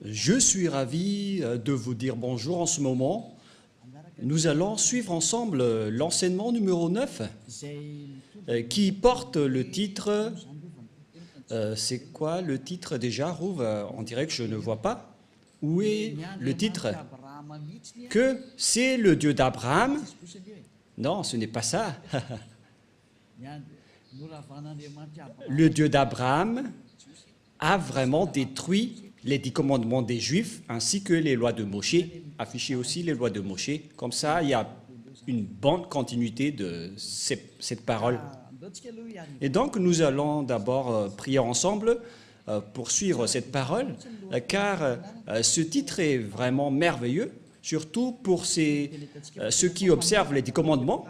Je suis ravi de vous dire bonjour en ce moment. Nous allons suivre ensemble l'enseignement numéro 9 qui porte le titre... c'est quoi le titre déjà, Rouve? On dirait que je ne vois pas. Où est le titre? Que c'est le Dieu d'Abraham? Non, ce n'est pas ça. Le Dieu d'Abraham a vraiment détruit les 10 commandements des Juifs ainsi que les lois de Moshe. Afficher aussi les lois de Moshe. Comme ça, il y a une bonne continuité de cette parole. Et donc, nous allons d'abord prier ensemble pour suivre cette parole, car ce titre est vraiment merveilleux, surtout pour ceux qui observent les 10 commandements,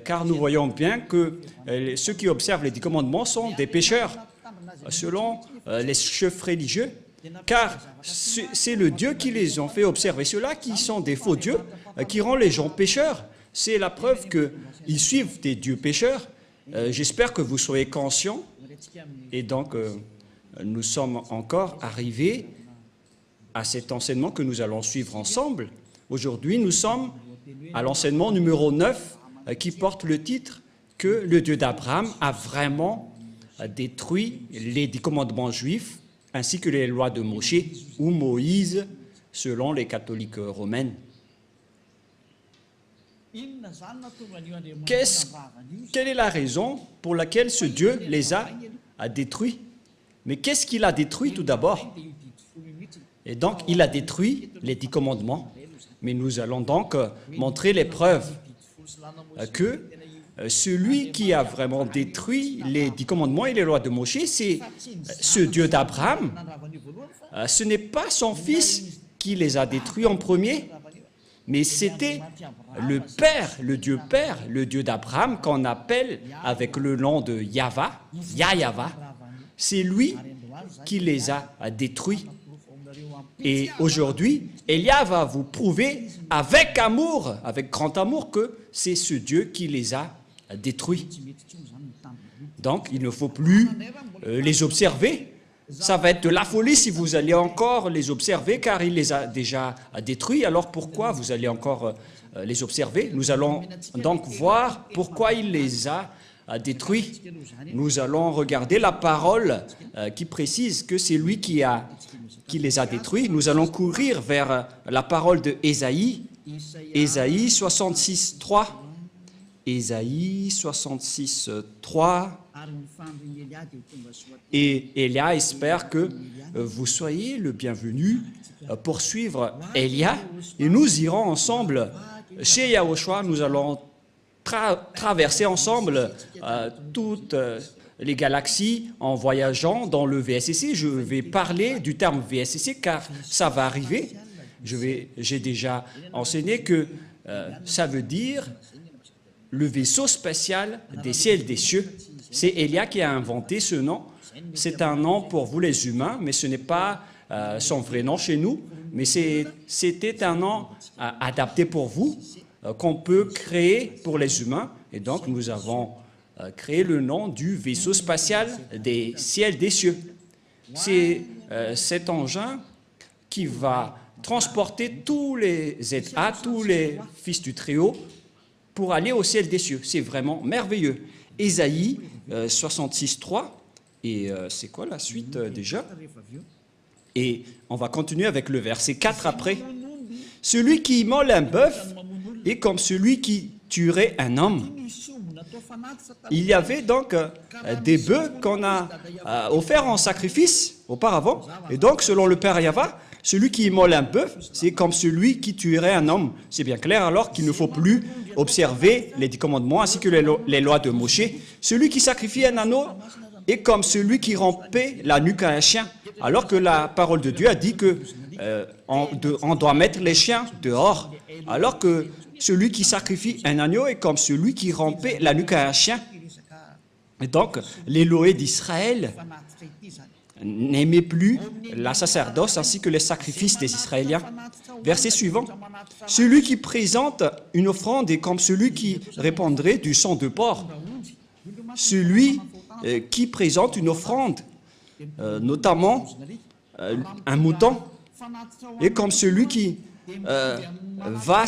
car nous voyons bien que ceux qui observent les 10 commandements sont des pécheurs, selon les chefs religieux, car c'est le Dieu qui les a fait observer. Ceux-là qui sont des faux dieux, qui rendent les gens pécheurs, c'est la preuve qu'ils suivent des dieux pécheurs. J'espère que vous soyez conscients. Et donc, nous sommes encore arrivés à cet enseignement que nous allons suivre ensemble. Aujourd'hui, nous sommes à l'enseignement numéro 9 qui porte le titre que le Dieu d'Abraham a vraiment détruit les 10 commandements juifs ainsi que les lois de Moshe ou Moïse selon les catholiques romains. Quelle est la raison pour laquelle ce Dieu les a détruits? Mais qu'est-ce qu'il a détruit tout d'abord? Et donc, il a détruit les 10 commandements. Mais nous allons donc montrer les preuves que celui qui a vraiment détruit les 10 commandements et les lois de Moshe, c'est ce Dieu d'Abraham. Ce n'est pas son fils qui les a détruits en premier, mais c'était le Père, le Dieu d'Abraham, qu'on appelle avec le nom de Yahva, Yahva. C'est lui qui les a détruits. Et aujourd'hui, Elia va vous prouver avec amour, avec grand amour, que c'est ce Dieu qui les a détruits. Donc, il ne faut plus les observer. Ça va être de la folie si vous allez encore les observer, car il les a déjà détruits. Alors pourquoi vous allez encore les observer? Nous allons donc voir pourquoi il les a détruits. Nous allons regarder la parole qui précise que c'est lui qui les a détruits. Nous allons courir vers la parole de Ésaïe, Ésaïe 66, 3. Ésaïe 66, 3. Et Elia espère que vous soyez le bienvenu pour suivre Elia. Et nous irons ensemble chez Yahushua. Nous allons traverser ensemble toutes les galaxies en voyageant dans le VSCC. Je vais parler du terme VSCC car ça va arriver. J'ai déjà enseigné que ça veut dire le vaisseau spatial des ciels et des cieux. C'est Elia qui a inventé ce nom. C'est un nom pour vous les humains, mais ce n'est pas son vrai nom chez nous. Mais c'était un nom adapté pour vous, qu'on peut créer pour les humains. Et donc, nous avons créé le nom du vaisseau spatial des ciels et des cieux. C'est cet engin qui va transporter tous les ZA, tous les fils du Très-Haut, pour aller au ciel des cieux. C'est vraiment merveilleux. Ésaïe 66, 3. Et c'est quoi la suite déjà? Et on va continuer avec le verset 4 après. Celui qui immole un bœuf est comme celui qui tuerait un homme. Il y avait donc des bœufs qu'on a offerts en sacrifice auparavant. Et donc, selon le Père Yahva, celui qui immole un bœuf, c'est comme celui qui tuerait un homme. C'est bien clair alors qu'il ne faut plus observer les 10 commandements ainsi que les lois de Moshe. Celui qui sacrifie un agneau est comme celui qui rompait la nuque à un chien. Alors que la parole de Dieu a dit que on doit mettre les chiens dehors. Alors que celui qui sacrifie un agneau est comme celui qui rompait la nuque à un chien. Et donc, l'Élohé d'Israël n'aimait plus la sacerdoce ainsi que les sacrifices des Israéliens. Verset suivant. Celui qui présente une offrande est comme celui qui répandrait du sang de porc. Celui qui présente une offrande, notamment un mouton, est comme celui qui va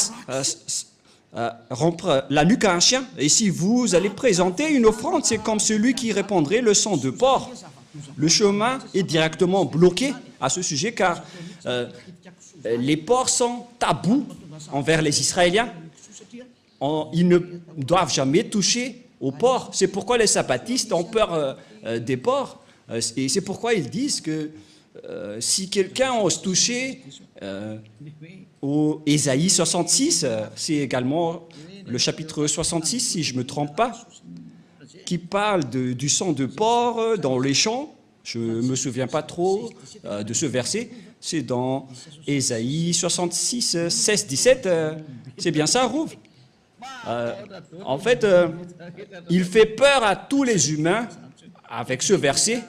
rompre la nuque à un chien. Et si vous allez présenter une offrande, c'est comme celui qui répandrait le sang de porc. Le chemin est directement bloqué à ce sujet car les porcs sont tabous envers les Israéliens. Ils ne doivent jamais toucher aux porcs. C'est pourquoi les sabbatistes ont peur des porcs. Et c'est pourquoi ils disent que si quelqu'un ose toucher au Ésaïe 66, c'est également le chapitre 66, si je ne me trompe pas, qui parle du sang de porc dans les champs. Je ne me souviens pas trop de ce verset. C'est dans Ésaïe 66, 16, 17. C'est bien ça, Rouv. En fait, il fait peur à tous les humains avec ce verset,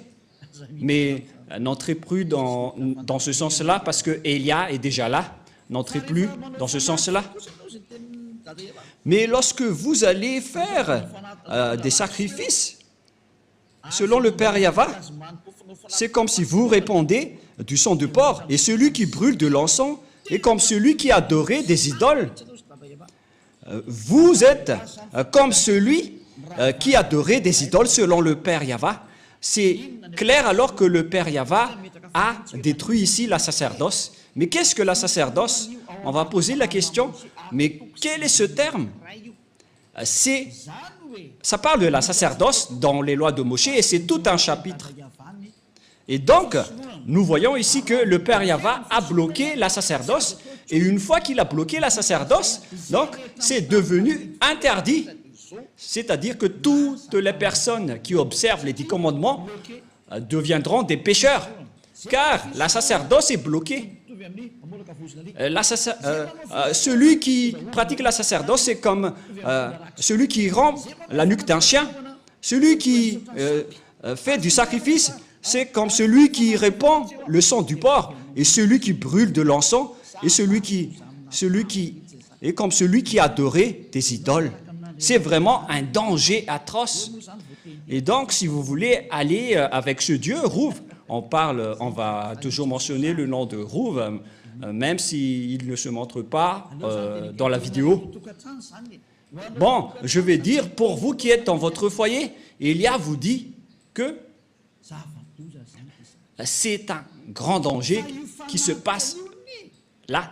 mais n'entrez plus dans ce sens-là parce que Élia est déjà là. N'entrez plus dans ce sens-là. Mais lorsque vous allez faire des sacrifices, selon le Père Yahva, c'est comme si vous répandez du sang de porc. Et celui qui brûle de l'encens est comme celui qui adorait des idoles. Vous êtes comme celui qui adorait des idoles selon le Père Yahva. C'est clair alors que le Père Yahva a détruit ici la sacerdoce. Mais qu'est-ce que la sacerdoce? On va poser la question, mais quel est ce terme? Ça parle de la sacerdoce dans les lois de Moïse et c'est tout un chapitre. Et donc, nous voyons ici que le Père Yahva a bloqué la sacerdoce et une fois qu'il a bloqué la sacerdoce, donc c'est devenu interdit. C'est-à-dire que toutes les personnes qui observent les 10 commandements deviendront des pécheurs, car la sacerdoce est bloquée. Celui qui pratique la sacerdoce, c'est comme celui qui rompt la nuque d'un chien. Celui qui fait du sacrifice, c'est comme celui qui répand le sang du porc. Et celui qui brûle de l'encens, et celui qui est comme celui qui adorait des idoles. C'est vraiment un danger atroce. Et donc, si vous voulez aller avec ce Dieu, Rouv, on va toujours mentionner le nom de Rouv, même s'il ne se montre pas dans la vidéo. Bon, je vais dire, pour vous qui êtes dans votre foyer, Élia vous dit que c'est un grand danger qui se passe là.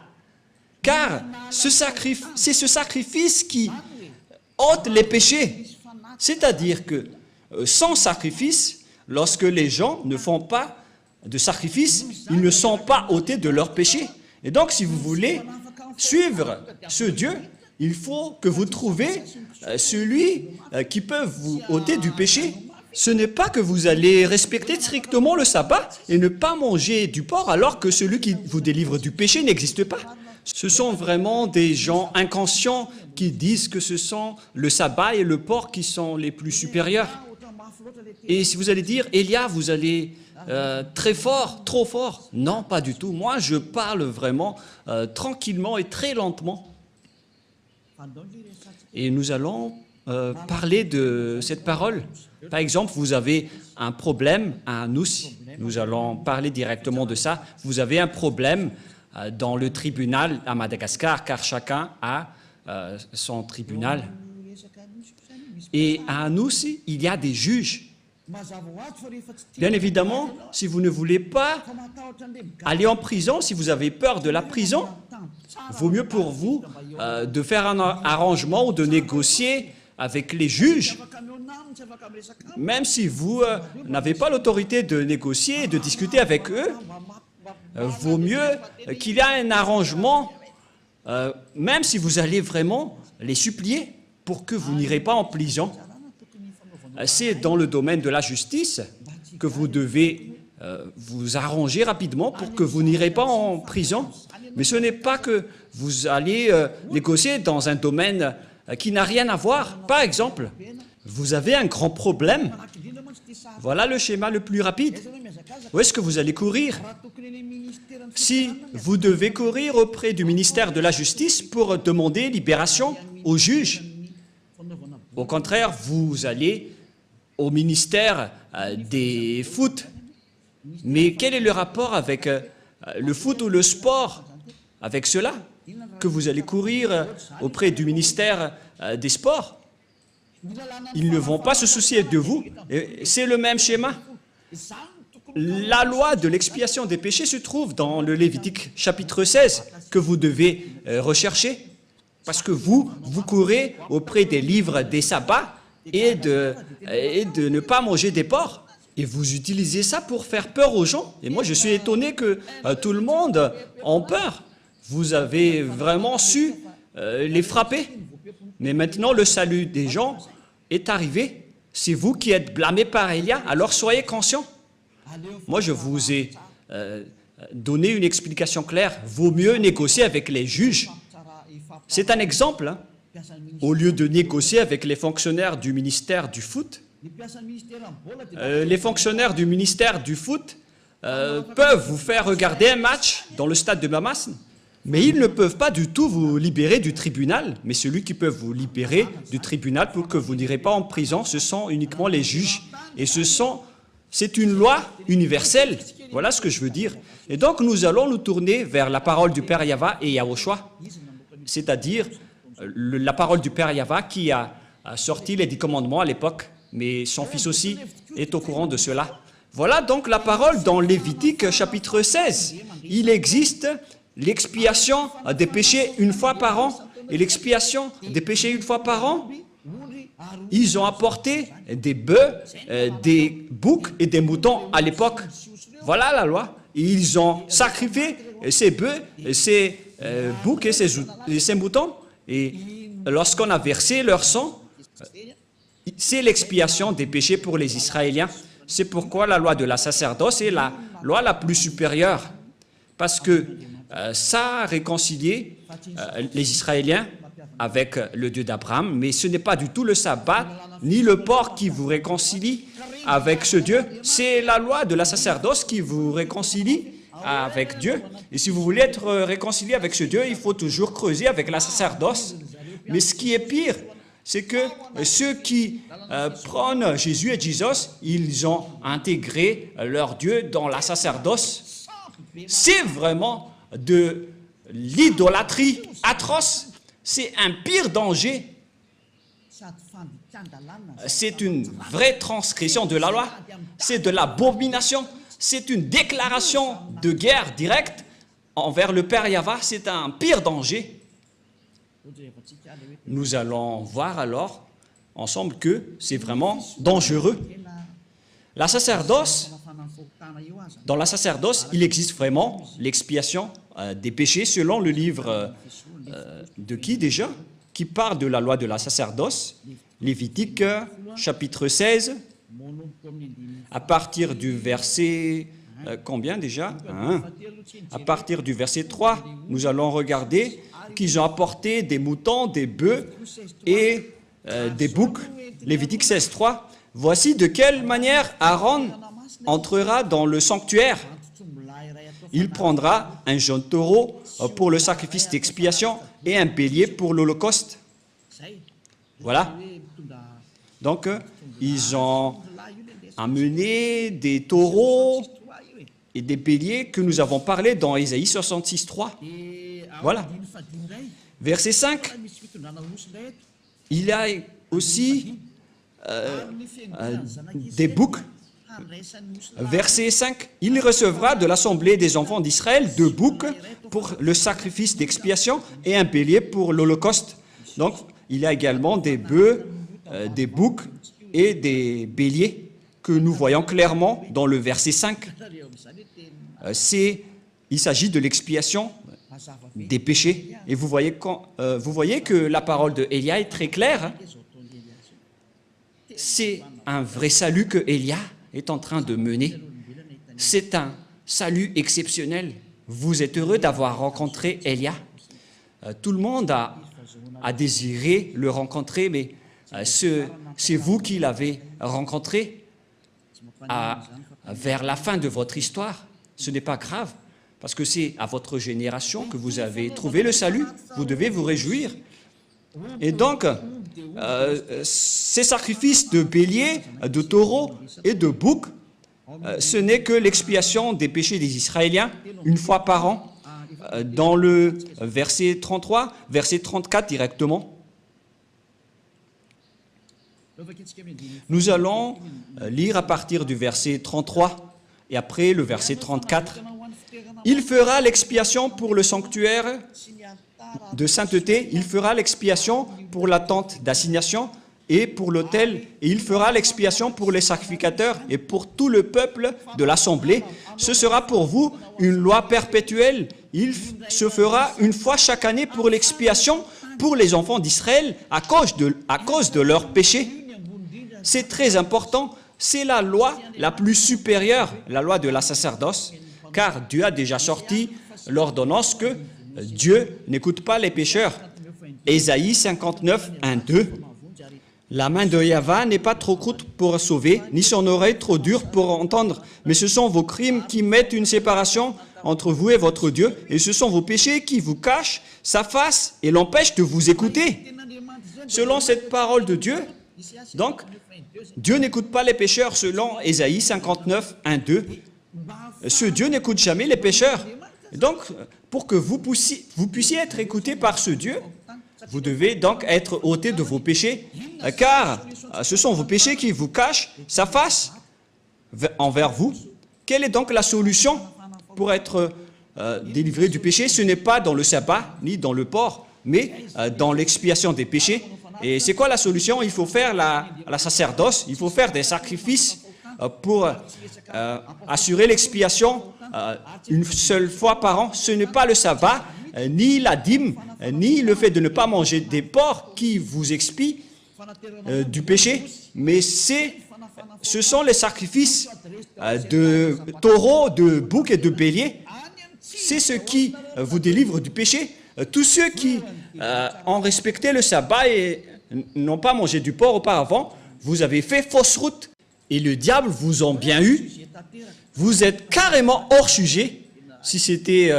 Car c'est ce sacrifice qui ôte les péchés. C'est-à-dire que sans sacrifice, lorsque les gens ne font pas de sacrifice, ils ne sont pas ôtés de leurs péchés. Et donc, si vous voulez suivre ce Dieu, il faut que vous trouviez celui qui peut vous ôter du péché. Ce n'est pas que vous allez respecter strictement le sabbat et ne pas manger du porc alors que celui qui vous délivre du péché n'existe pas. Ce sont vraiment des gens inconscients qui disent que ce sont le sabbat et le porc qui sont les plus supérieurs. Et si vous allez dire, Élia, vous allez très fort, trop fort. Non, pas du tout. Moi, je parle vraiment tranquillement et très lentement. Et nous allons parler de cette parole. Par exemple, vous avez un problème à Anous. Nous allons parler directement de ça. Vous avez un problème dans le tribunal à Madagascar, car chacun a son tribunal. Et à Anous, il y a des juges. Bien évidemment, si vous ne voulez pas aller en prison, si vous avez peur de la prison, vaut mieux pour vous de faire un arrangement ou de négocier avec les juges. Même si vous n'avez pas l'autorité de négocier et de discuter avec eux, vaut mieux qu'il y ait un arrangement, même si vous allez vraiment les supplier pour que vous n'irez pas en prison. C'est dans le domaine de la justice que vous devez vous arranger rapidement pour que vous n'irez pas en prison. Mais ce n'est pas que vous allez négocier dans un domaine qui n'a rien à voir. Par exemple, vous avez un grand problème. Voilà le schéma le plus rapide. Où est-ce que vous allez courir? Si vous devez courir auprès du ministère de la Justice pour demander libération aux juges, au contraire, vous allez au ministère des foot. Mais quel est le rapport avec le foot ou le sport avec cela, que vous allez courir auprès du ministère des Sports. Ils ne vont pas se soucier de vous. C'est le même schéma. La loi de l'expiation des péchés se trouve dans le Lévitique chapitre 16 que vous devez rechercher. Parce que vous courez auprès des livres des sabbats et de ne pas manger des porcs. Et vous utilisez ça pour faire peur aux gens. Et moi, je suis étonné que tout le monde ait peur. Vous avez vraiment su les frapper. Mais maintenant, le salut des gens est arrivé. C'est vous qui êtes blâmés par Élia, alors soyez conscients. Moi, je vous ai donné une explication claire. Vaut mieux négocier avec les juges. C'est un exemple. Hein. Au lieu de négocier avec les fonctionnaires du ministère du foot, les fonctionnaires du ministère du foot peuvent vous faire regarder un match dans le stade de Mamas, mais ils ne peuvent pas du tout vous libérer du tribunal. Mais celui qui peut vous libérer du tribunal pour que vous n'irez pas en prison, ce sont uniquement les juges. Et c'est une loi universelle. Voilà ce que je veux dire. Et donc, nous allons nous tourner vers la parole du Père Yahva et Yahushua, c'est-à-dire la parole du Père Yahva qui a sorti les 10 commandements à l'époque, mais son fils aussi est au courant de cela. Voilà donc la parole dans Lévitique chapitre 16. Il existe l'expiation des péchés une fois par an, et l'expiation des péchés une fois par an, ils ont apporté des bœufs, des boucs et des moutons à l'époque. Voilà la loi. Ils ont sacrifié ces bœufs, ces boucs et ces moutons, et lorsqu'on a versé leur sang, c'est l'expiation des péchés pour les Israéliens. C'est pourquoi la loi de la sacerdoce est la loi la plus supérieure, parce que ça a réconcilié les Israéliens avec le Dieu d'Abraham, mais ce n'est pas du tout le sabbat ni le porc qui vous réconcilie avec ce Dieu. C'est la loi de la sacerdoce qui vous réconcilie avec Dieu. Et si vous voulez être réconcilié avec ce Dieu, il faut toujours creuser avec la sacerdoce. Mais ce qui est pire, c'est que ceux qui prônent Jésus et Jesus, ils ont intégré leur Dieu dans la sacerdoce. C'est vraiment de l'idolâtrie atroce. C'est un pire danger. C'est une vraie transgression de la loi. C'est de l'abomination. C'est une déclaration de guerre directe envers le Père Yahva. C'est un pire danger. Nous allons voir alors ensemble que c'est vraiment dangereux. La sacerdoce, dans la sacerdoce, il existe vraiment l'expiation des péchés selon le livre de qui déjà? Qui parle de la loi de la sacerdoce, Lévitique chapitre 16, à partir du verset, combien déjà? À partir du verset 3, nous allons regarder qu'ils ont apporté des moutons, des bœufs et des boucs. Lévitique 16, 3. Voici de quelle manière Aaron entrera dans le sanctuaire. Il prendra un jeune taureau pour le sacrifice d'expiation et un bélier pour l'holocauste. Voilà. Donc, ils ont amené des taureaux et des béliers que nous avons parlé dans Ésaïe 66, 3. Voilà. Verset 5. Il y a aussi des boucs. Verset 5. Il recevra de l'assemblée des enfants d'Israël 2 boucs pour le sacrifice d'expiation et un bélier pour l'holocauste. Donc, il y a également des bœufs, des boucs et des béliers que nous voyons clairement dans le verset 5. Il s'agit de l'expiation des péchés. Et vous voyez que la parole de Élia est très claire. C'est un vrai salut que Élia est en train de mener. C'est un salut exceptionnel. Vous êtes heureux d'avoir rencontré Élia. Tout le monde a désiré le rencontrer, mais c'est vous qui l'avez rencontré vers la fin de votre histoire. Ce n'est pas grave, parce que c'est à votre génération que vous avez trouvé le salut. Vous devez vous réjouir. Et donc, ces sacrifices de béliers, de taureaux et de boucs ce n'est que l'expiation des péchés des Israéliens, une fois par an, dans le verset 33, verset 34 directement. Nous allons lire à partir du verset 33 et après le verset 34. Il fera l'expiation pour le sanctuaire de sainteté, il fera l'expiation pour la tente d'assignation et pour l'autel, et il fera l'expiation pour les sacrificateurs et pour tout le peuple de l'assemblée. Ce sera pour vous une loi perpétuelle. Il se fera une fois chaque année pour l'expiation pour les enfants d'Israël à cause de leurs péchés. C'est très important. C'est la loi la plus supérieure, la loi de la sacerdoce, car Dieu a déjà sorti l'ordonnance que Dieu n'écoute pas les pécheurs. Ésaïe 59, 1, 2. La main de Yahvé n'est pas trop courte pour sauver, ni son oreille trop dure pour entendre, mais ce sont vos crimes qui mettent une séparation entre vous et votre Dieu, et ce sont vos péchés qui vous cachent sa face et l'empêchent de vous écouter. Selon cette parole de Dieu, donc, Dieu n'écoute pas les pécheurs selon Ésaïe 59, 1, 2. Ce Dieu n'écoute jamais les pécheurs. Donc, pour que vous puissiez être écoutés par ce Dieu, vous devez donc être ôtés de vos péchés, car ce sont vos péchés qui vous cachent sa face envers vous. Quelle est donc la solution pour être délivré du péché? Ce n'est pas dans le sabbat, ni dans le port, mais dans l'expiation des péchés. Et c'est quoi la solution? Il faut faire la sacerdoce, il faut faire des sacrifices pour assurer l'expiation une seule fois par an. Ce n'est pas le sabbat, ni la dîme, ni le fait de ne pas manger des porcs qui vous expient du péché, mais ce sont les sacrifices de taureaux, de boucs et de béliers. C'est ce qui vous délivre du péché. Tous ceux qui ont respecté le sabbat et n'ont pas mangé du porc auparavant, vous avez fait fausse route et le diable vous en bien eu. Vous êtes carrément hors sujet. Si c'était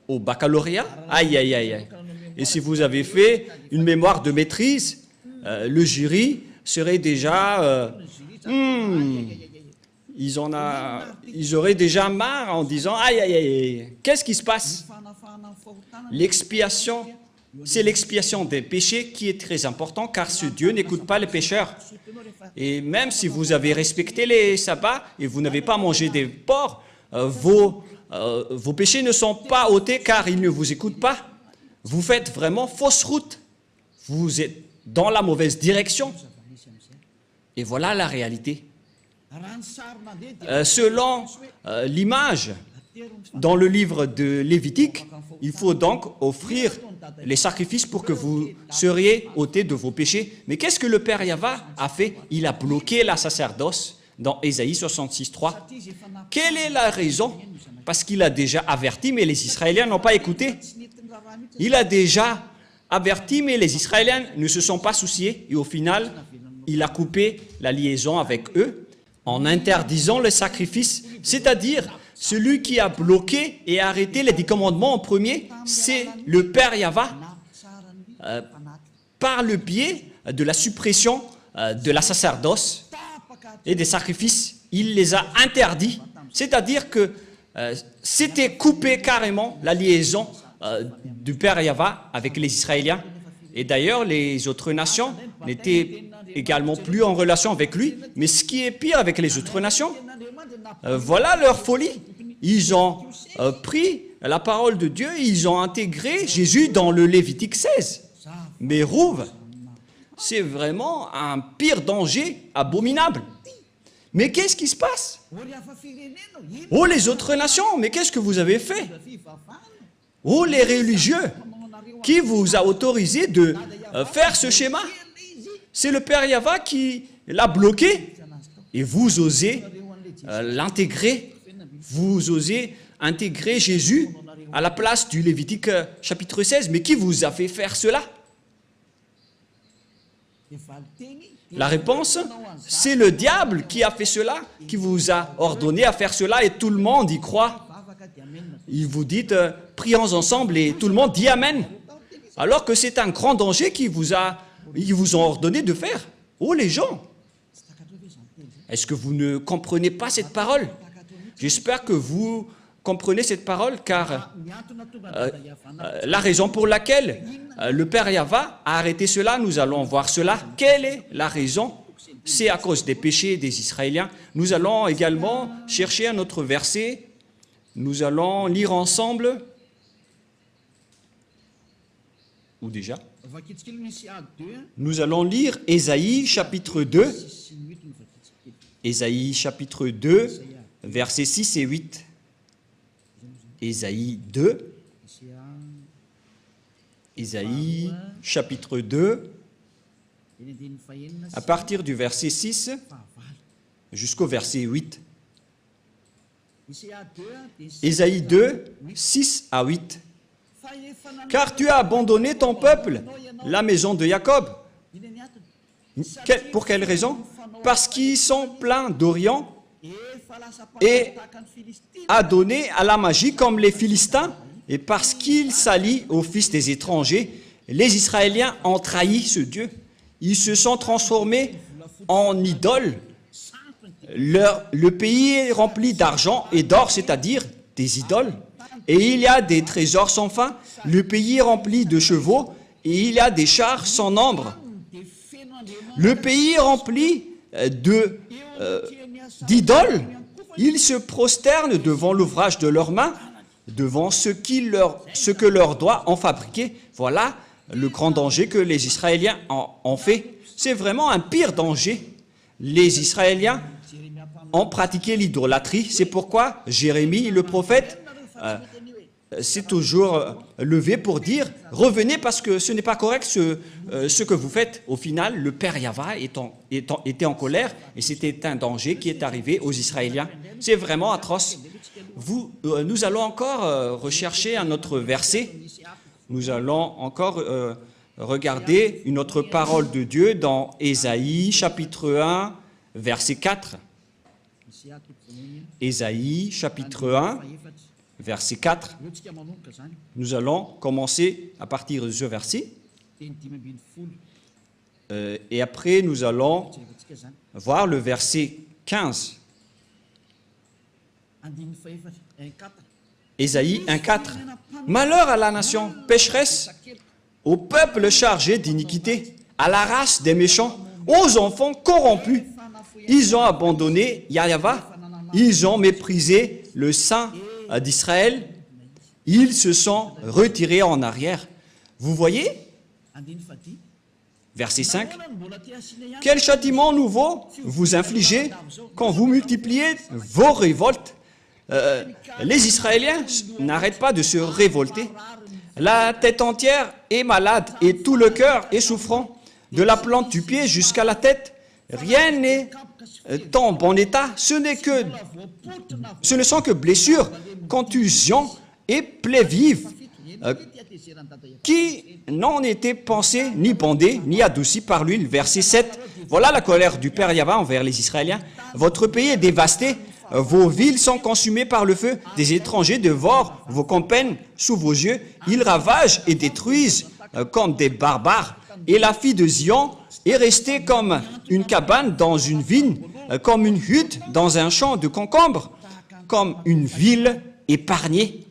au baccalauréat, aïe, aïe, aïe, aïe. Et si vous avez fait une mémoire de maîtrise, le jury serait déjà... ils auraient déjà marre en disant « Aïe, aïe, aïe, qu'est-ce qui se passe ?» L'expiation, c'est l'expiation des péchés qui est très important, car ce Dieu n'écoute pas les pécheurs. Et même si vous avez respecté les sabbats et vous n'avez pas mangé des porcs, vos péchés ne sont pas ôtés car il ne vous écoute pas. Vous faites vraiment fausse route. Vous êtes dans la mauvaise direction. Et voilà la réalité. Selon l'image dans le livre de Lévitique, il faut donc offrir les sacrifices pour que vous seriez ôtés de vos péchés. Mais qu'est-ce que le Père Yahvé a fait? Il a bloqué la sacerdoce dans Ésaïe 66, 3. Quelle est la raison? Parce qu'il a déjà averti, mais les Israéliens n'ont pas écouté. Il a déjà averti, mais les Israéliens ne se sont pas souciés. Et au final, il a coupé la liaison avec eux en interdisant le sacrifice. C'est-à-dire, celui qui a bloqué et arrêté les 10 commandements en premier, c'est le Père Yahvé, par le biais de la suppression de la sacerdoce et des sacrifices. Il les a interdits. C'est-à-dire que c'était coupé carrément la liaison du Père Yahvé avec les Israéliens. Et d'ailleurs, les autres nations n'étaient également plus en relation avec lui. Mais ce qui est pire avec les autres nations, voilà leur folie. Ils ont pris la parole de Dieu, ils ont intégré Jésus dans le Lévitique 16. Mais Rouve, c'est vraiment un pire danger abominable. Mais qu'est-ce qui se passe? Oh, les autres nations, mais qu'est-ce que vous avez fait? Oh, les religieux, qui vous a autorisé de faire ce schéma? C'est le Père Yahvé qui l'a bloqué. Et vous osez l'intégrer. Vous osez intégrer Jésus à la place du Lévitique chapitre 16. Mais qui vous a fait faire cela? La réponse, c'est le diable qui a fait cela, qui vous a ordonné à faire cela et tout le monde y croit. Il vous dit, prions ensemble et tout le monde dit Amen. Alors que c'est un grand danger qu'ils vous ont ordonné de faire. Oh les gens! Est-ce que vous ne comprenez pas cette parole? J'espère que vous comprenez cette parole, car la raison pour laquelle le Père Yahva a arrêté cela, nous allons voir cela. Quelle est la raison? C'est à cause des péchés des Israéliens. Nous allons également chercher un autre verset. Nous allons lire ensemble. Ou déjà? Nous allons lire Ésaïe chapitre 2. Ésaïe chapitre 2, versets 6 et 8. Ésaïe 2. Ésaïe chapitre 2, à partir du verset 6 jusqu'au verset 8. Ésaïe 2, 6 à 8. Car tu as abandonné ton peuple, la maison de Jacob. Pour quelle raison? Parce qu'ils sont pleins d'Orient et adonnés à la magie comme les Philistins, et parce qu'ils s'allient aux fils des étrangers, les Israéliens ont trahi ce Dieu. Ils se sont transformés en idoles. Le pays est rempli d'argent et d'or, c'est-à-dire des idoles. Et il y a des trésors sans fin. Le pays est rempli de chevaux et il y a des chars sans nombre. Le pays est rempli d'idoles. Ils se prosternent devant l'ouvrage de leurs mains, devant ce que leurs doigts ont fabriqué. Voilà le grand danger que les Israéliens ont fait. C'est vraiment un pire danger. Les Israéliens ont pratiqué l'idolâtrie. C'est pourquoi Jérémie, le prophète, s'est toujours levé pour dire « Revenez parce que ce n'est pas correct ce que vous faites. » Au final, le Père Yahva était en colère et c'était un danger qui est arrivé aux Israéliens. C'est vraiment atroce. Nous allons encore rechercher un autre verset. Nous allons encore regarder une autre parole de Dieu dans Ésaïe, chapitre 1, verset 4. Ésaïe, chapitre 1, verset 4. Nous allons commencer à partir de ce verset. Et après, nous allons voir le verset 15. Ésaïe 1,4. Malheur à la nation pécheresse, au peuple chargé d'iniquité, à la race des méchants, aux enfants corrompus. Ils ont abandonné Yahva, ils ont méprisé le Saint d'Israël, ils se sont retirés en arrière. Vous voyez? Verset 5. Quel châtiment nouveau vous infligez quand vous multipliez vos révoltes? Les Israéliens n'arrêtent pas de se révolter. La tête entière est malade et tout le cœur est souffrant. De la plante du pied jusqu'à la tête, rien n'est en bon état. Ce ne sont que blessures, contusions et plaies vives qui n'ont été pansées, ni bandées, ni adoucies par l'huile. Verset 7. Voilà la colère du Père Yahva envers les Israéliens. Votre pays est dévasté. Vos villes sont consumées par le feu. Des étrangers dévorent vos campagnes sous vos yeux. Ils ravagent et détruisent comme des barbares. Et la fille de Zion est restée comme une cabane dans une vigne, comme une hutte dans un champ de concombres, comme une ville épargnée.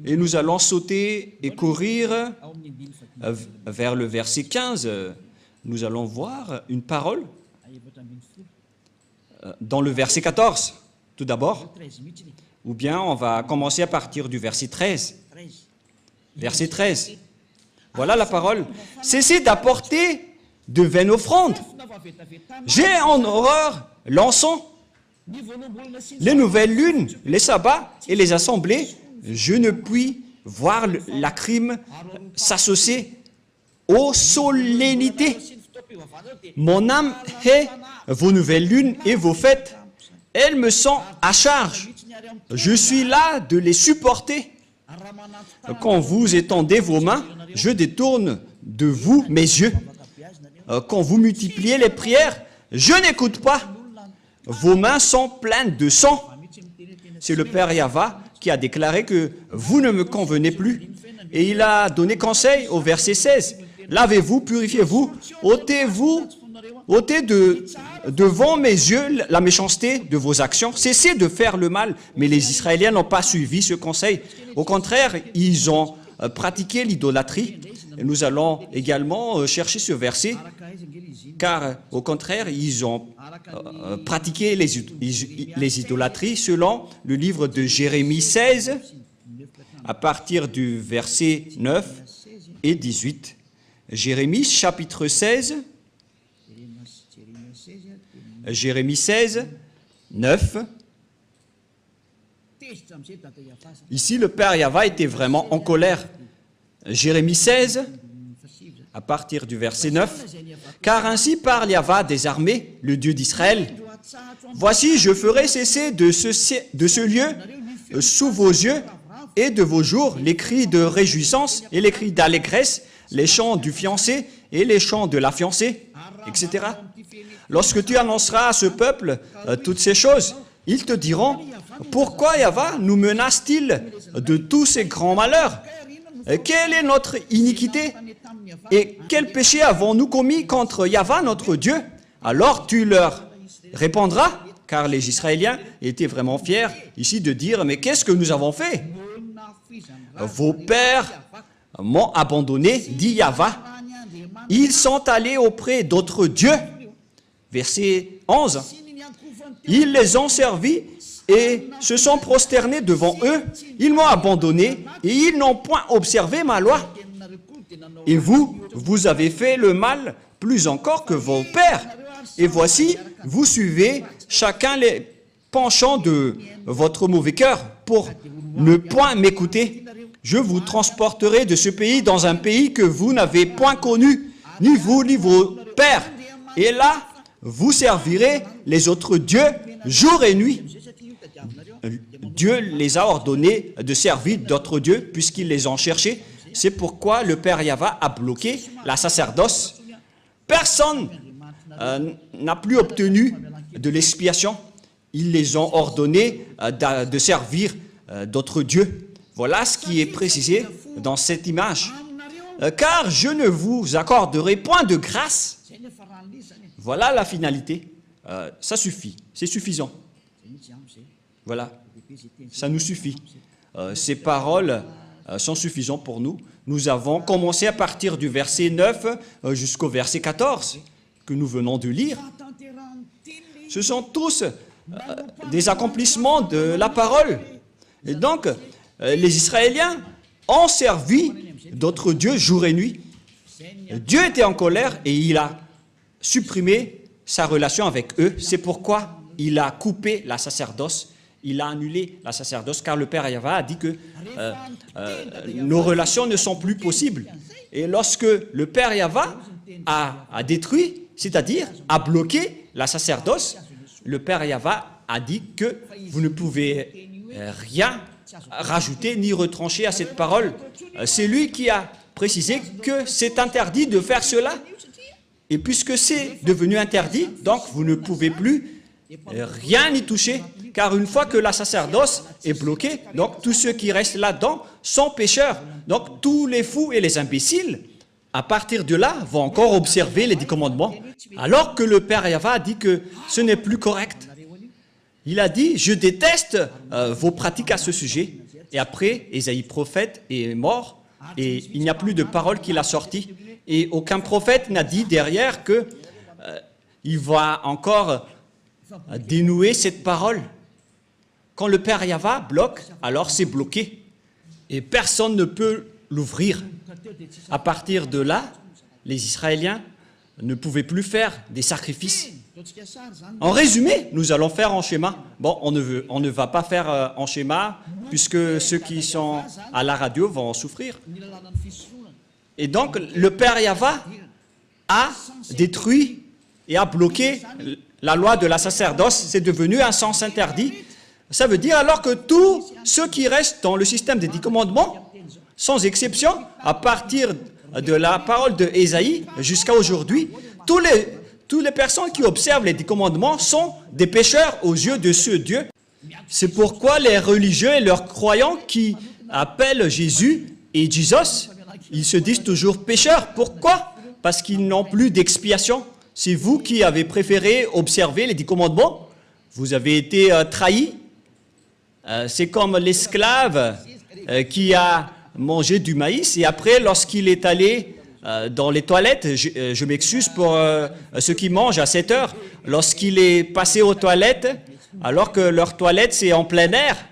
Et nous allons sauter et courir vers le verset 15. Nous allons voir une parole dans le verset 14, tout d'abord. Ou bien on va commencer à partir du verset 13. Verset 13. Voilà la parole. Cessez d'apporter de vaines offrandes. J'ai en horreur l'encens, les nouvelles lunes, les sabbats et les assemblées. Je ne puis voir la crime s'associer aux solennités. Mon âme hait vos nouvelles lunes et vos fêtes. Elles me sont à charge. Je suis là de les supporter. Quand vous étendez vos mains, je détourne de vous mes yeux. Quand vous multipliez les prières, je n'écoute pas. Vos mains sont pleines de sang. C'est le Père Yahva qui a déclaré que vous ne me convenez plus. Et il a donné conseil au verset 16. Lavez-vous, purifiez-vous, ôtez devant mes yeux la méchanceté de vos actions. Cessez de faire le mal. Mais les Israéliens n'ont pas suivi ce conseil. Au contraire, ils ont pratiqué l'idolâtrie. Nous allons également chercher ce verset, car au contraire, ils ont pratiqué les idolâtries selon le livre de Jérémie 16, à partir du verset 9 et 18. Jérémie chapitre 16, Jérémie 16, 9. Ici, le Père Yahva était vraiment en colère. Jérémie 16, à partir du verset 9. « Car ainsi parle Yahva des armées, le Dieu d'Israël. Voici, je ferai cesser de ce lieu, sous vos yeux et de vos jours, les cris de réjouissance et les cris d'allégresse, les chants du fiancé et les chants de la fiancée, etc. Lorsque tu annonceras à ce peuple toutes ces choses, ils te diront, pourquoi Yahva nous menace-t-il de tous ces grands malheurs? Quelle est notre iniquité? Et quel péché avons-nous commis contre Yahva, notre Dieu? Alors tu leur répondras, car les Israéliens étaient vraiment fiers ici de dire, mais qu'est-ce que nous avons fait? Vos pères m'ont abandonné, dit Yahva. Ils sont allés auprès d'autres dieux. Verset 11. Ils les ont servis et se sont prosternés devant eux. Ils m'ont abandonné et ils n'ont point observé ma loi. Et vous, vous avez fait le mal plus encore que vos pères. Et voici, vous suivez chacun les penchants de votre mauvais cœur pour ne point m'écouter. Je vous transporterai de ce pays dans un pays que vous n'avez point connu, ni vous ni vos pères. Et là, vous servirez les autres dieux jour et nuit. Dieu les a ordonnés de servir d'autres dieux puisqu'ils les ont cherchés. C'est pourquoi le Père Yahva a bloqué la sacerdoce. Personne n'a plus obtenu de l'expiation. Ils les ont ordonnés de servir d'autres dieux. Voilà ce qui est précisé dans cette image. Car je ne vous accorderai point de grâce. Voilà la finalité. Ça suffit. C'est suffisant. Voilà. Ça nous suffit. Ces paroles sont suffisantes pour nous. Nous avons commencé à partir du verset 9 jusqu'au verset 14 que nous venons de lire. Ce sont tous des accomplissements de la parole. Et donc, les Israéliens ont servi d'autres dieux jour et nuit. Dieu était en colère et il a supprimé sa relation avec eux. C'est pourquoi il a coupé la sacerdoce. Il a annulé la sacerdoce car le Père Yahva a dit que nos relations ne sont plus possibles. Et lorsque le Père Yahva a détruit, c'est-à-dire a bloqué la sacerdoce, le Père Yahva a dit que vous ne pouvez rien rajouter ni retrancher à cette parole. C'est lui qui a précisé que c'est interdit de faire cela. Et puisque c'est devenu interdit, donc vous ne pouvez plus rien y toucher. Car une fois que la sacerdoce est bloquée, donc tous ceux qui restent là-dedans sont pécheurs. Donc tous les fous et les imbéciles, à partir de là, vont encore observer les 10 commandements. Alors que le Père Yahva a dit que ce n'est plus correct. Il a dit, je déteste vos pratiques à ce sujet. Et après, Ésaïe prophète est mort et il n'y a plus de parole qu'il a sortie. Et aucun prophète n'a dit derrière que il va encore dénouer cette parole. Quand le Père Yahva bloque, alors c'est bloqué. Et personne ne peut l'ouvrir. À partir de là, les Israéliens ne pouvaient plus faire des sacrifices. En résumé, nous allons faire en schéma. Bon, on ne va pas faire en schéma, puisque ceux qui sont à la radio vont en souffrir. Et donc, le Père Yahva a détruit et a bloqué la loi de la sacerdoce. C'est devenu un sens interdit. Ça veut dire alors que tous ceux qui restent dans le système des 10 commandements, sans exception, à partir de la parole de Ésaïe jusqu'à aujourd'hui, toutes les personnes qui observent les 10 commandements sont des pécheurs aux yeux de ce Dieu. C'est pourquoi les religieux et leurs croyants qui appellent Jésus et Jesus, ils se disent toujours pécheurs. Pourquoi? Parce qu'ils n'ont plus d'expiation. c'est vous qui avez préféré observer les 10 commandements. Vous avez été trahi. C'est comme l'esclave qui a mangé du maïs et après, lorsqu'il est allé dans les toilettes, je m'excuse pour ceux qui mangent à 7 heures, lorsqu'il est passé aux toilettes, alors que leur toilette c'est en plein air,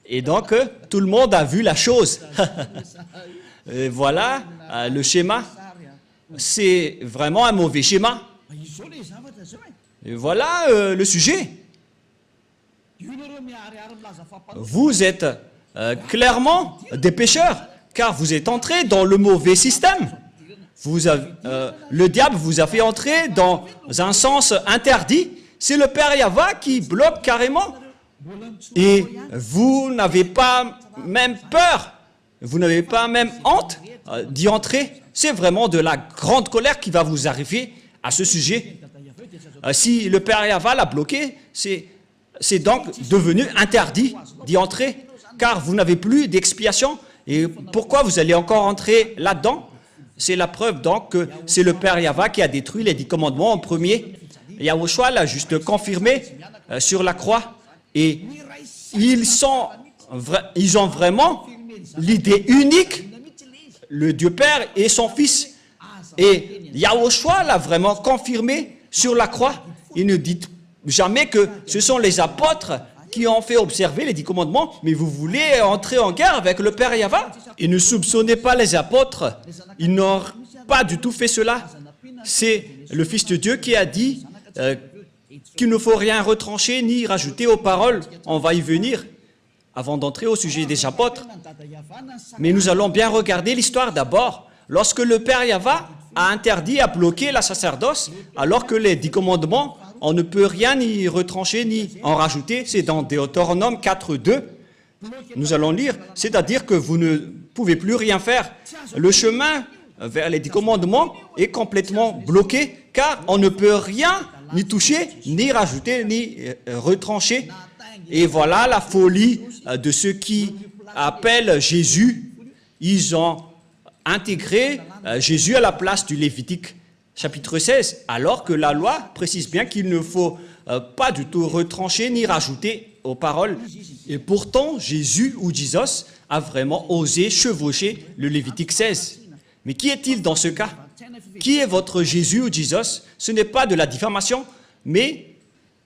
et donc tout le monde a vu la chose. Et voilà le schéma, c'est vraiment un mauvais schéma. Et voilà le sujet. Vous êtes clairement des pécheurs, car vous êtes entrés dans le mauvais système. Le diable vous a fait entrer dans un sens interdit. C'est le Père Yahva qui bloque carrément. Et vous n'avez pas même peur, vous n'avez pas même honte d'y entrer. C'est vraiment de la grande colère qui va vous arriver à ce sujet. Si le Père Yahva l'a bloqué, c'est donc devenu interdit d'y entrer, car vous n'avez plus d'expiation. Et pourquoi vous allez encore entrer là-dedans? C'est la preuve donc que c'est le Père Yahva qui a détruit les 10 commandements en premier. Yahushua l'a juste confirmé sur la croix. Et ils ont vraiment l'idée unique, le Dieu Père et son Fils. Et Yahushua l'a vraiment confirmé sur la croix. Il ne dit jamais que ce sont les apôtres qui ont fait observer les 10 commandements, mais vous voulez entrer en guerre avec le Père Yahva. Et ne soupçonnez pas les apôtres, ils n'ont pas du tout fait cela. C'est le Fils de Dieu qui a dit qu'il ne faut rien retrancher ni rajouter aux paroles. On va y venir avant d'entrer au sujet des apôtres. Mais nous allons bien regarder l'histoire d'abord. Lorsque le Père Yahva a interdit, a bloqué la sacerdoce, alors que les 10 commandements, on ne peut rien ni retrancher ni en rajouter. C'est dans Deutéronome 4.2. Nous allons lire, c'est-à-dire que vous ne pouvez plus rien faire. Le chemin vers les 10 commandements est complètement bloqué, car on ne peut rien ni toucher, ni rajouter, ni retrancher. Et voilà la folie de ceux qui appellent Jésus. Ils ont intégré Jésus à la place du Lévitique chapitre 16, alors que la loi précise bien qu'il ne faut pas du tout retrancher ni rajouter aux paroles. Et pourtant, Jésus ou Jesus a vraiment osé chevaucher le Lévitique 16. Mais qui est-il dans ce cas? Qui est votre Jésus ou Jesus? Ce n'est pas de la diffamation, mais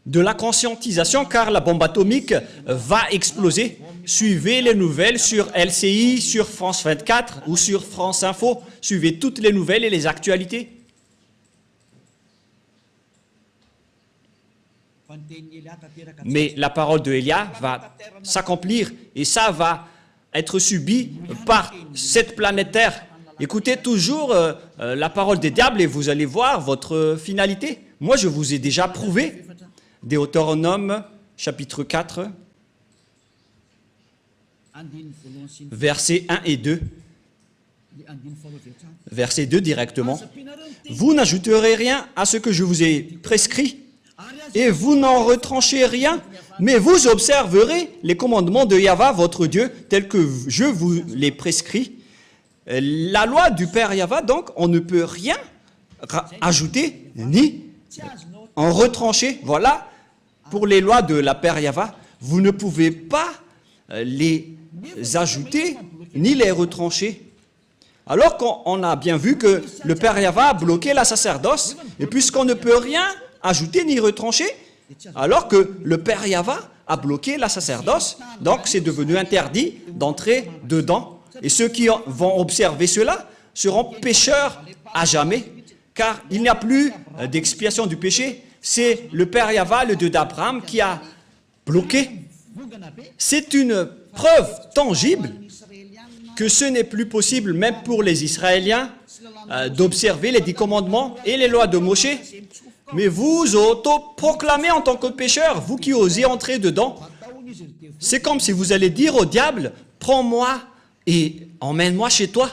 de la conscientisation, car la bombe atomique va exploser. Suivez les nouvelles sur LCI, sur France 24 ou sur France Info. Suivez toutes les nouvelles et les actualités. Mais la parole de Élia va s'accomplir et ça va être subi par cette planète Terre. Écoutez toujours la parole des diables et vous allez voir votre finalité. Moi, je vous ai déjà prouvé. Deutéronome, chapitre 4, versets 1 et 2. Verset 2 directement. Vous n'ajouterez rien à ce que je vous ai prescrit, et vous n'en retranchez rien, mais vous observerez les commandements de Yahva, votre Dieu, tels que je vous les prescris. La loi du Père Yahva, donc, on ne peut rien ajouter ni en retrancher. Voilà, pour les lois de la Père Yahva, vous ne pouvez pas les ajouter ni les retrancher. Alors qu'on a bien vu que le Père Yahva a bloqué la sacerdoce, et puisqu'on ne peut rien ajouter ni retrancher, alors que le Père Yahva a bloqué la sacerdoce, donc c'est devenu interdit d'entrer dedans. Et ceux qui vont observer cela seront pécheurs à jamais, car il n'y a plus d'expiation du péché. C'est le Père Yahva, le Dieu d'Abraham, qui a bloqué. C'est une preuve tangible que ce n'est plus possible, même pour les Israéliens, d'observer les 10 commandements et les lois de Moshe. Mais vous auto-proclamez en tant que pécheur, vous qui osez entrer dedans. C'est comme si vous allez dire au diable, prends-moi et emmène-moi chez toi.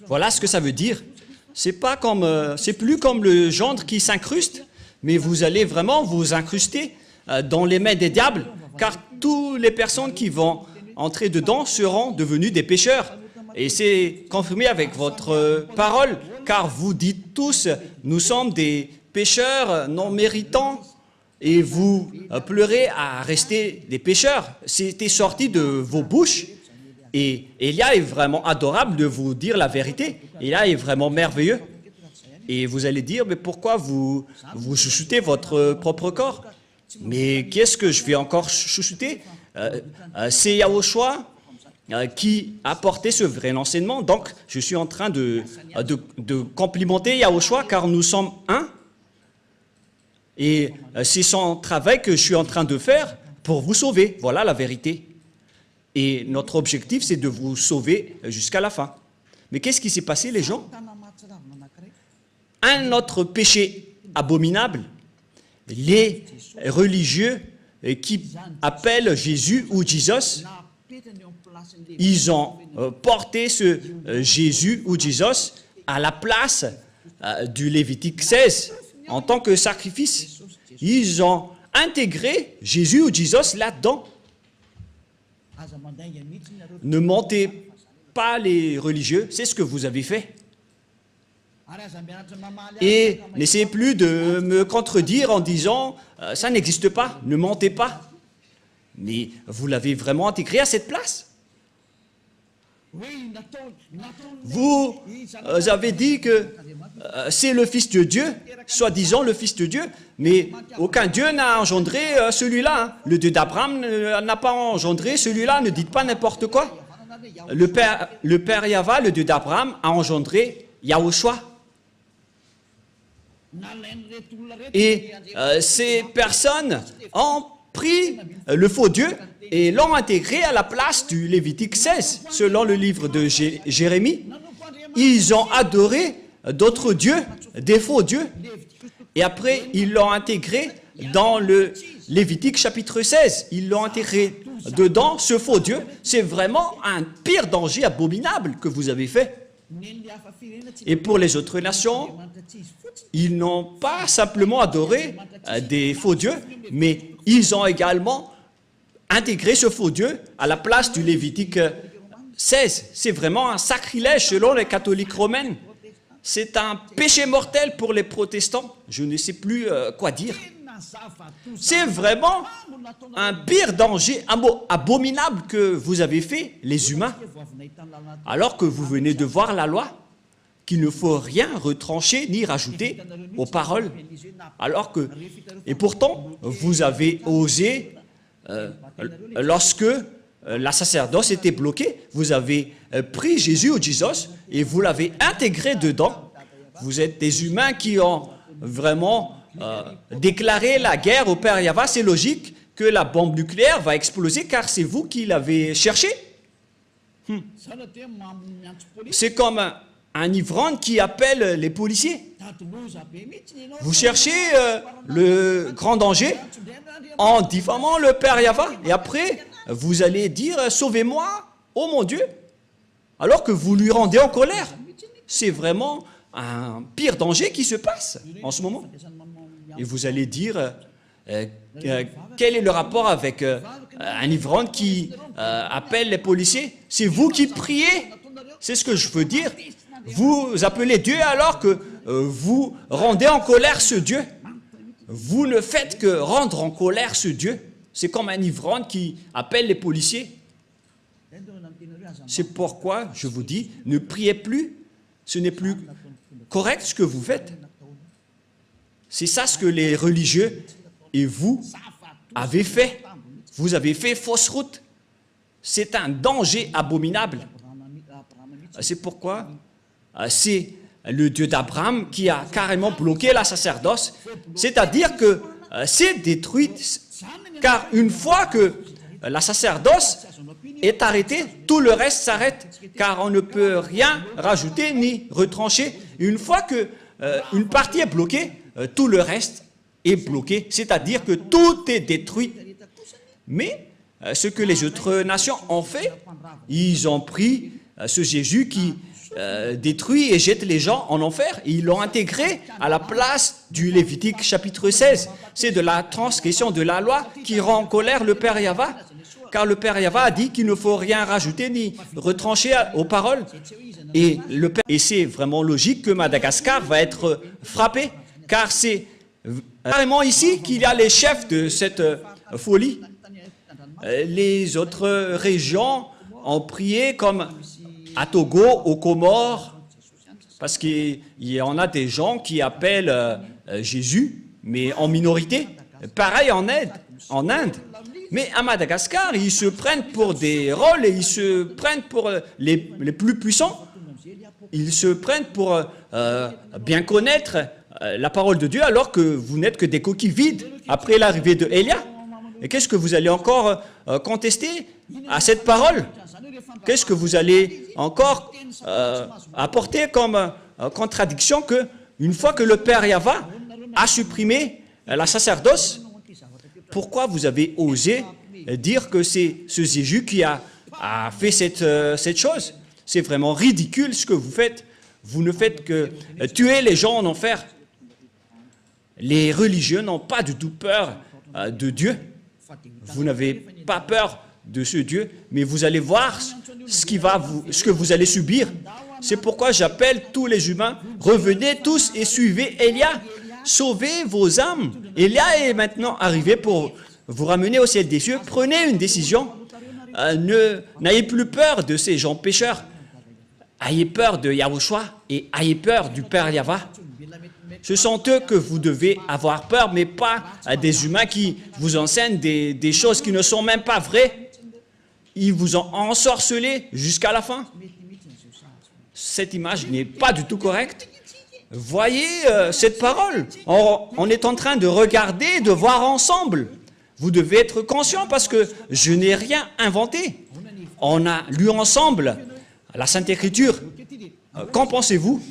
Voilà ce que ça veut dire. C'est plus comme le gendre qui s'incruste, mais vous allez vraiment vous incruster dans les mains des diables, car toutes les personnes qui vont entrer dedans seront devenues des pécheurs. Et c'est confirmé avec votre parole. car vous dites tous, nous sommes des pécheurs non méritants, et vous pleurez à rester des pécheurs. C'était sorti de vos bouches. Et Élia est vraiment adorable de vous dire la vérité. Élia est vraiment merveilleux. Et vous allez dire, mais pourquoi vous chouchoutez votre propre corps? Mais qu'est-ce que je vais encore chouchouter? C'est Yahushua qui a porté ce vrai enseignement. Donc, je suis en train de complimenter Yahushua car nous sommes un. Et c'est son travail que je suis en train de faire pour vous sauver. Voilà la vérité. Et notre objectif, c'est de vous sauver jusqu'à la fin. Mais qu'est-ce qui s'est passé, les gens? Un autre péché abominable, les religieux qui appellent Jésus ou Jesus, ils ont porté ce Jésus ou Jesus à la place du Lévitique 16 en tant que sacrifice. Ils ont intégré Jésus ou Jesus là-dedans. Ne mentez pas les religieux, c'est ce que vous avez fait. Et n'essayez plus de me contredire en disant « ça n'existe pas, ne mentez pas ». Mais vous l'avez vraiment intégré à cette place. Vous avez dit que c'est le Fils de Dieu, soi-disant le Fils de Dieu, mais aucun Dieu n'a engendré celui-là. Le Dieu d'Abraham n'a pas engendré celui-là, ne dites pas n'importe quoi. Le Père Yahva, le Dieu d'Abraham, a engendré Yahushua. Et ces personnes ont pris le faux Dieu et l'ont intégré à la place du Lévitique 16, selon le livre de Jérémie. Ils ont adoré d'autres dieux, des faux dieux, et après ils l'ont intégré dans le Lévitique chapitre 16. Ils l'ont intégré dedans, ce faux Dieu. C'est vraiment un pire danger abominable que vous avez fait. Et pour les autres nations, ils n'ont pas simplement adoré des faux dieux, mais ils ont également intégré ce faux Dieu à la place du Lévitique 16. C'est vraiment un sacrilège selon les catholiques romains. C'est un péché mortel pour les protestants. Je ne sais plus quoi dire. C'est vraiment un pire danger abominable que vous avez fait, les humains, alors que vous venez de voir la loi, qu'il ne faut rien retrancher ni rajouter aux paroles. Alors que, et pourtant, vous avez osé, lorsque la sacerdoce était bloquée, vous avez pris Jésus ou Jesus et vous l'avez intégré dedans. Vous êtes des humains qui ont vraiment déclaré la guerre au Père Yahva. C'est logique que la bombe nucléaire va exploser car c'est vous qui l'avez cherché. C'est comme un ivrogne qui appelle les policiers. Vous cherchez le grand danger en diffamant le Père Yahva. Et après, vous allez dire « Sauvez-moi, oh mon Dieu !» alors que vous lui rendez en colère. C'est vraiment un pire danger qui se passe en ce moment. Et vous allez dire quel est le rapport avec un ivrogne qui appelle les policiers? C'est vous qui priez. C'est ce que je veux dire. Vous appelez Dieu alors que vous rendez en colère ce Dieu. Vous ne faites que rendre en colère ce Dieu. C'est comme un ivrogne qui appelle les policiers. C'est pourquoi je vous dis, ne priez plus. Ce n'est plus correct ce que vous faites. C'est ça ce que les religieux et vous avez fait. Vous avez fait fausse route. C'est un danger abominable. C'est pourquoi c'est le Dieu d'Abraham qui a carrément bloqué la sacerdoce. C'est-à-dire que c'est détruit, car une fois que la sacerdoce est arrêtée, tout le reste s'arrête, car on ne peut rien rajouter ni retrancher. Une fois que une partie est bloquée, tout le reste est bloqué, c'est-à-dire que tout est détruit. Mais ce que les autres nations ont fait, ils ont pris ce Jésus qui détruit et jette les gens en enfer, et ils l'ont intégré à la place du Lévitique chapitre 16. C'est de la transgression de la loi qui rend en colère le Père Yahva, car le Père Yahva a dit qu'il ne faut rien rajouter ni retrancher aux paroles. Et c'est vraiment logique que Madagascar va être frappé, car c'est carrément ici qu'il y a les chefs de cette folie. Les autres régions ont prié comme à Togo, aux Comores, parce qu'il y en a des gens qui appellent Jésus, mais en minorité. Pareil en Inde. Mais à Madagascar, ils se prennent pour des rôles et ils se prennent pour les plus puissants. Ils se prennent pour bien connaître la parole de Dieu, alors que vous n'êtes que des coquilles vides après l'arrivée de Élia. Et qu'est-ce que vous allez encore contester à cette parole? Qu'est-ce que vous allez encore apporter comme contradiction que une fois que le Père Yahva a supprimé la sacerdoce, pourquoi vous avez osé dire que c'est ce Jésus qui a fait cette chose? C'est vraiment ridicule ce que vous faites. Vous ne faites que tuer les gens en enfer. Les religieux n'ont pas du tout peur de Dieu. Vous n'avez pas peur de ce Dieu, mais vous allez voir ce que vous allez subir. C'est pourquoi j'appelle tous les humains, revenez tous et suivez Élia. Sauvez vos âmes. Élia est maintenant arrivé pour vous ramener au ciel des cieux. Prenez une décision. N'ayez plus peur de ces gens pécheurs. Ayez peur de Yahushua et ayez peur du Père Yahva. Ce sont eux que vous devez avoir peur, mais pas des humains qui vous enseignent des choses qui ne sont même pas vraies. Ils vous ont ensorcelé jusqu'à la fin. Cette image n'est pas du tout correcte. Voyez cette parole. On est en train de regarder, de voir ensemble. Vous devez être conscient parce que je n'ai rien inventé. On a lu ensemble la Sainte Écriture. Qu'en pensez-vous?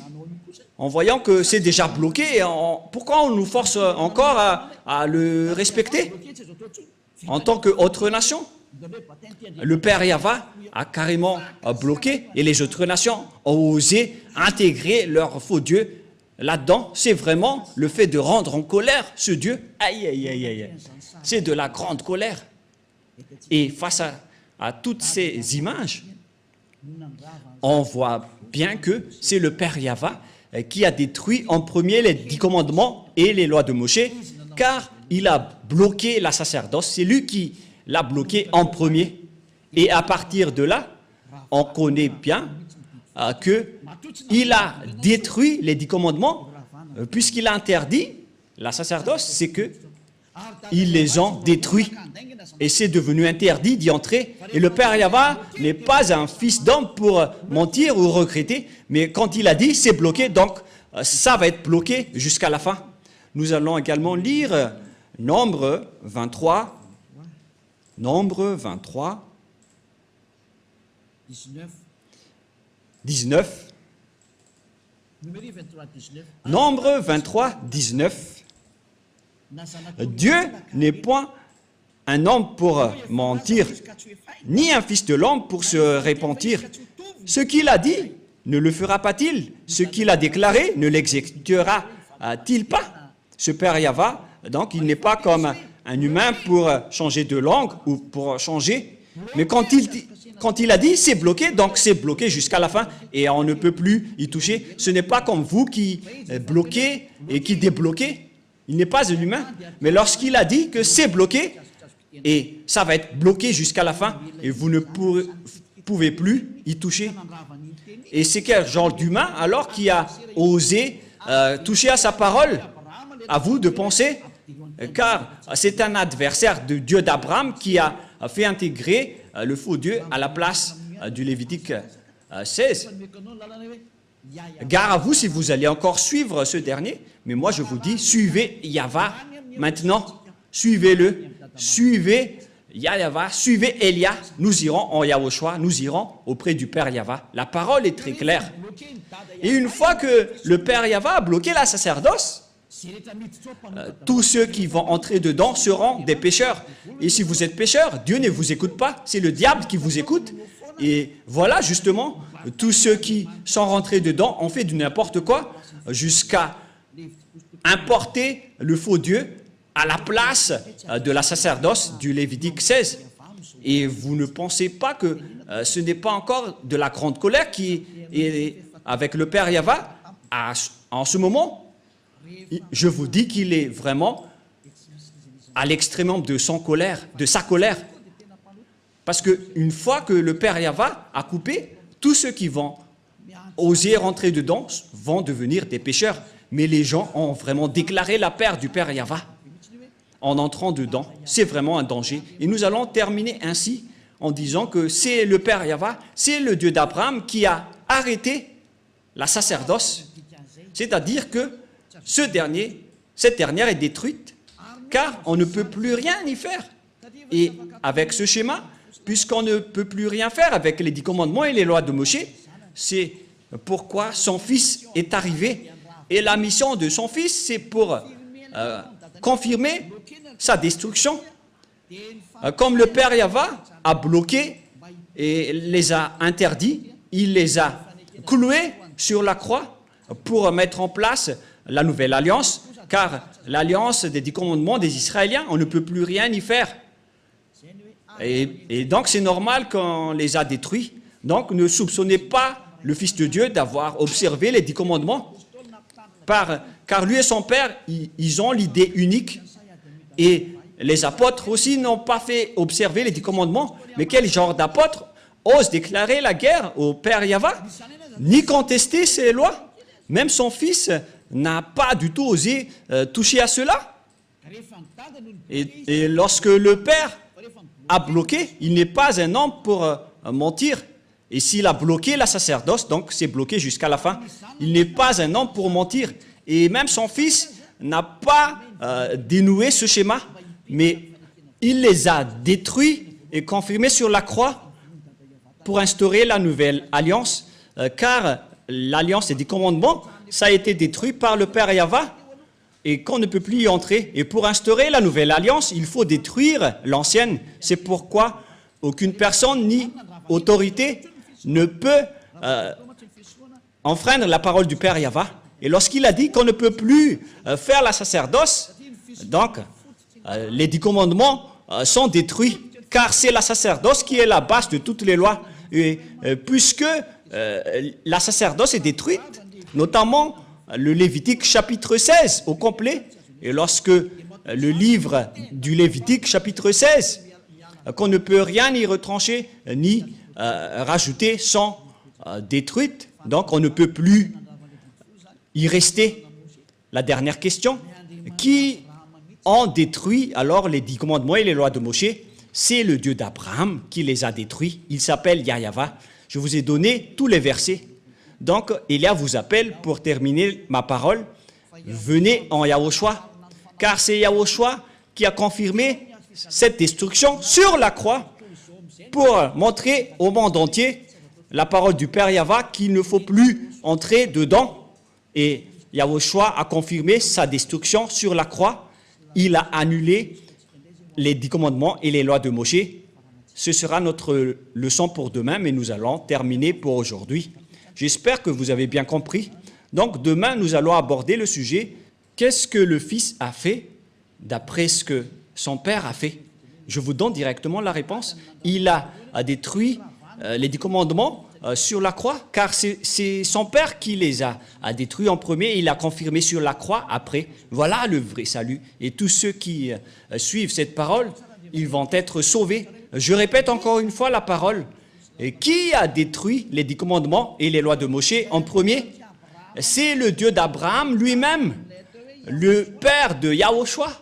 En voyant que c'est déjà bloqué, pourquoi on nous force encore à le respecter en tant qu'autre nation? Le Père Yahva a carrément bloqué et les autres nations ont osé intégrer leur faux Dieu là-dedans. C'est vraiment le fait de rendre en colère ce Dieu. Aïe, aïe, aïe, aïe. C'est de la grande colère. Et face à toutes ces images, on voit bien que c'est le Père Yahva qui a détruit en premier les 10 commandements et les lois de Moshe, car il a bloqué la sacerdoce. C'est lui qui l'a bloqué en premier. Et à partir de là, on connaît bien qu'il a détruit les 10 commandements, puisqu'il a interdit la sacerdoce, c'est qu'ils les ont détruits. Et c'est devenu interdit d'y entrer. Et le Père Yahva n'est pas un fils d'homme pour mentir ou regretter, mais quand il a dit, c'est bloqué, donc ça va être bloqué jusqu'à la fin. Nous allons également lire Nombre 23. Nombre 23. 19. Nombre 23, 19. Dieu n'est point un homme pour mentir, ni un fils de l'homme pour se repentir. Ce qu'il a dit, ne le fera pas-il? Ce qu'il a déclaré, ne l'exécutera-t-il pas? Ce Père Yahva, donc, il n'est pas comme un humain pour changer de langue ou pour changer. Mais quand il a dit, c'est bloqué, donc c'est bloqué jusqu'à la fin et on ne peut plus y toucher. Ce n'est pas comme vous qui bloquez et qui débloquez. Il n'est pas un humain. Mais lorsqu'il a dit que c'est bloqué, et ça va être bloqué jusqu'à la fin, et vous ne pouvez plus y toucher. Et c'est quel genre d'humain alors qui a osé toucher à sa parole? À vous de penser, car c'est un adversaire de Dieu d'Abraham qui a fait intégrer le faux Dieu à la place du Lévitique 16. Gare à vous si vous allez encore suivre ce dernier, mais moi je vous dis, suivez Yahva maintenant, suivez-le, suivez Yahva, suivez Élia, nous irons en Yahushua, nous irons auprès du Père Yahva. La parole est très claire. Et une fois que le Père Yahva a bloqué la sacerdoce, tous ceux qui vont entrer dedans seront des pécheurs. Et si vous êtes pécheur, Dieu ne vous écoute pas, c'est le diable qui vous écoute. Et voilà justement, tous ceux qui sont rentrés dedans ont fait du n'importe quoi jusqu'à importer le faux Dieu à la place de la sacerdoce du Lévitique 16. Et vous ne pensez pas que ce n'est pas encore de la grande colère qui est avec le Père Yahva en ce moment. Je vous dis qu'il est vraiment à l'extrémum de sa colère. Parce qu'une fois que le Père Yahva a coupé, tous ceux qui vont oser rentrer dedans vont devenir des pécheurs. Mais les gens ont vraiment déclaré la paix du Père Yahva en entrant dedans. C'est vraiment un danger. Et nous allons terminer ainsi en disant que c'est le Père Yahva, c'est le Dieu d'Abraham qui a arrêté la sacerdoce. C'est-à-dire que cette dernière est détruite, car on ne peut plus rien y faire. Et avec ce schéma, puisqu'on ne peut plus rien faire avec les 10 commandements et les lois de Moïse, c'est pourquoi son fils est arrivé. Et la mission de son fils, c'est pour confirmer sa destruction. Comme le Père Yahva a bloqué et les a interdits, il les a cloués sur la croix pour mettre en place la nouvelle alliance, car l'alliance des 10 commandements des Israéliens, on ne peut plus rien y faire. Et donc c'est normal qu'on les a détruits. Donc ne soupçonnez pas le Fils de Dieu d'avoir observé les 10 commandements, car lui et son Père, ils ont l'idée unique. Et les apôtres aussi n'ont pas fait observer les 10 commandements. Mais quel genre d'apôtre ose déclarer la guerre au Père Yahva, ni contester ses lois? Même son fils n'a pas du tout osé toucher à cela. Et lorsque le Père a bloqué, il n'est pas un homme pour mentir. Et s'il a bloqué la sacerdoce, donc c'est bloqué jusqu'à la fin, il n'est pas un homme pour mentir. Et même son fils n'a pas dénoué ce schéma, mais il les a détruits et confirmés sur la croix pour instaurer la nouvelle alliance, car l'alliance des 10 commandements, ça a été détruit par le Père Yahva et qu'on ne peut plus y entrer. Et pour instaurer la nouvelle alliance, il faut détruire l'ancienne. C'est pourquoi aucune personne ni autorité ne peut enfreindre la parole du Père Yahva. Et lorsqu'il a dit qu'on ne peut plus faire la sacerdoce, donc les 10 commandements sont détruits, car c'est la sacerdoce qui est la base de toutes les lois. Et puisque la sacerdoce est détruite, notamment le Lévitique chapitre 16 au complet, et lorsque le livre du Lévitique chapitre 16, qu'on ne peut rien y retrancher ni rajouter, sont détruites, donc on ne peut plus y rester. La dernière question, qui ont détruit alors les 10 commandements et les lois de Moïse? C'est le Dieu d'Abraham qui les a détruits. Il s'appelle Yahva. Je vous ai donné tous les versets. Donc, Élia vous appelle pour terminer ma parole. Venez en Yahushua, car c'est Yahushua qui a confirmé cette destruction sur la croix pour montrer au monde entier la parole du Père Yahva qu'il ne faut plus entrer dedans. Et Yahushua a confirmé sa destruction sur la croix. Il a annulé les 10 commandements et les lois de Moïse. Ce sera notre leçon pour demain, mais nous allons terminer pour aujourd'hui. J'espère que vous avez bien compris. Donc demain, nous allons aborder le sujet « Qu'est-ce que le Fils a fait d'après ce que son Père a fait ?» Je vous donne directement la réponse. Il a détruit les 10 commandements sur la croix, car c'est son Père qui les a détruits en premier, il a confirmé sur la croix après. Voilà le vrai salut. Et tous ceux qui suivent cette parole, ils vont être sauvés. Je répète encore une fois la parole. Et qui a détruit les 10 commandements et les lois de Moïse en premier? C'est le Dieu d'Abraham lui-même, le Père de Yahushua.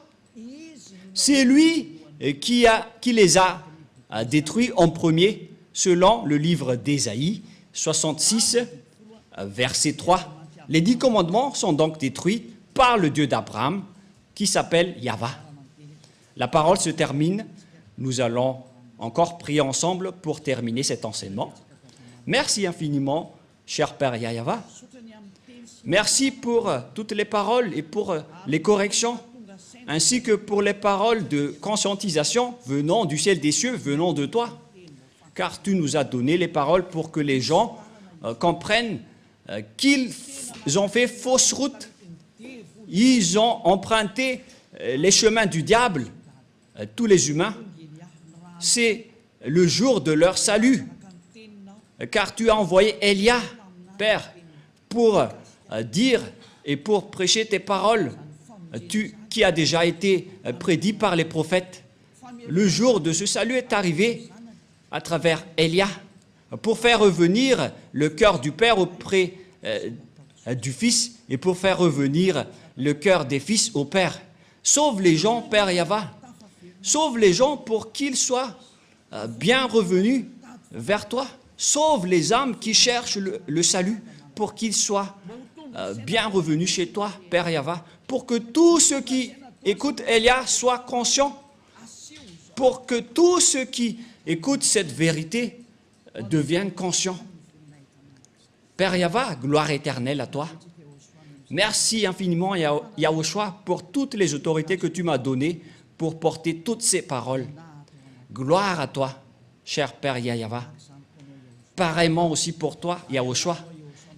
C'est lui qui les a détruits en premier, selon le livre d'Ésaïe 66, verset 3. Les 10 commandements sont donc détruits par le Dieu d'Abraham, qui s'appelle Yahva. La parole se termine. Nous allons encore prier ensemble pour terminer cet enseignement. Merci infiniment, cher Père Yahva. Merci pour toutes les paroles et pour les corrections, ainsi que pour les paroles de conscientisation venant du ciel des cieux, venant de toi. Car tu nous as donné les paroles pour que les gens comprennent qu'ils ont fait fausse route. Ils ont emprunté les chemins du diable, tous les humains. C'est le jour de leur salut. Car tu as envoyé Élia, Père, pour dire et pour prêcher tes paroles, qui a déjà été prédit par les prophètes. Le jour de ce salut est arrivé à travers Élia, pour faire revenir le cœur du Père auprès du Fils et pour faire revenir le cœur des fils au Père. Sauve les gens, Père Yahva. Sauve les gens pour qu'ils soient bien revenus vers toi. Sauve les âmes qui cherchent le salut pour qu'ils soient bien revenus chez toi, Père Yahva. Pour que tous ceux qui écoutent Élia soient conscients. Pour que tous ceux qui écoutent cette vérité deviennent conscients. Père Yahva, gloire éternelle à toi. Merci infiniment, Yahushua, pour toutes les autorités que tu m'as données pour porter toutes ces paroles. Gloire à toi, cher Père Yahva. Pareillement aussi pour toi, Yahushua.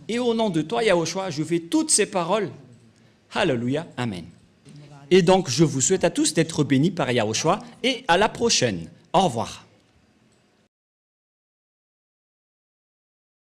Et au nom de toi, Yahushua, je fais toutes ces paroles. Alléluia, Amen. Et donc, je vous souhaite à tous d'être bénis par Yahushua et à la prochaine. Au revoir.